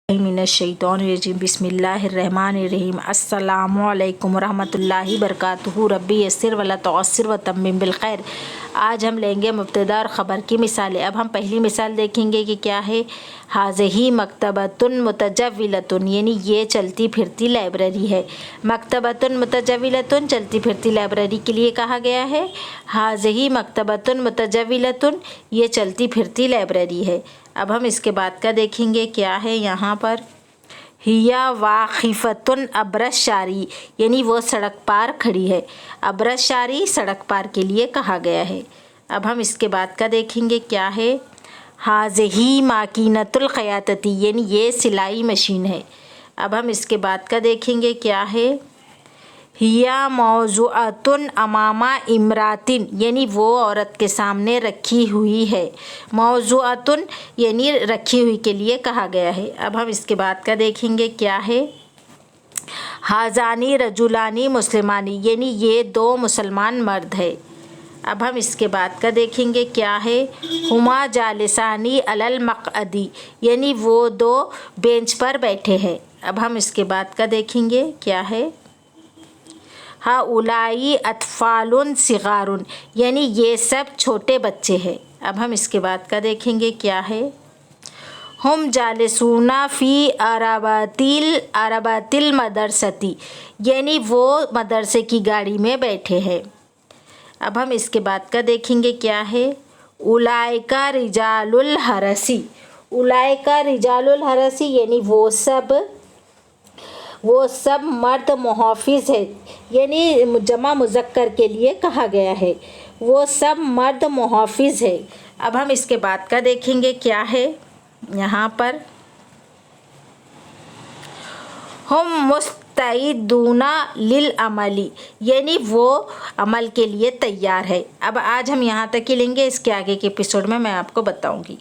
मिनश्शैतानिर्रजीम बिस्मिल्लाहिर्रहमानिर्रहीम अस्सलामु अलैकुम रहमतुल्लाहि बरकातुहू रब्बी यस्सिर वला तुअस्सिर व तम्मिम बिल खैर। आज हम लेंगे मुब्तदा और ख़बर की मिसालें। अब हम पहली मिसाल देखेंगे कि क्या है। हाज़िही मकतबतुन मुतजव्विलतुन, यानी ये चलती फिरती लाइब्रेरी है। मकतबतुन मुतजव्विलतुन चलती फिरती लाइब्रेरी के लिए कहा गया है। हाज़िही मकतबतुन मुतजव्विलतुन, ये चलती फिरती लाइब्रेरी है। अब हम इसके बाद का देखेंगे क्या है यहाँ पर। हिया वाक़िफ़तुन अब्रशारी, यानी वो सड़क पार खड़ी है। अब्रशारी सड़क पार के लिए कहा गया है। अब हम इसके बाद का देखेंगे क्या है। हाज़िही माकिनतुल ख़यातती, यानी ये सिलाई मशीन है। अब हम इसके बाद का देखेंगे क्या है। हिया मौज़ूअतुन अमामा इमरातिन, यानी वो औरत के सामने रखी हुई है। मौज़ूअतुन यानी रखी हुई के लिए कहा गया है। अब हम इसके बाद का देखेंगे क्या है। हाज़ानी रजुलानी मुस्लिमानी, यानी ये दो मुसलमान मर्द है। अब हम इसके बाद का देखेंगे क्या है। हुमा जालिसानी अलल मक़अदी, यानी वो दो बेंच पर बैठे हैं। अब हम इसके बाद का देखेंगे क्या है। हाउलाई अतफ़ालुन सिगारुन, यानी ये सब छोटे बच्चे हैं। अब हम इसके बाद का देखेंगे क्या है। हम जालिसूना फ़ी अरबातिल मदरसती, यानी वो मदरसे की गाड़ी में बैठे हैं। अब हम इसके बाद का देखेंगे क्या है। उलाइका रिजालुल हरसी, उलाइका रिजालुल हरसी, यानी वो सब मर्द मुहाफ़िज़ है, यानी जमा मुज़क्कर के लिए कहा गया है। वो सब मर्द मुहाफ़िज़ है। अब हम इसके बाद का देखेंगे क्या है यहाँ पर। हम मुस्तइदूना लिल अमली, यानी वो अमल के लिए तैयार है। अब आज हम यहाँ तक ही लेंगे, इसके आगे के एपिसोड में मैं आपको बताऊँगी।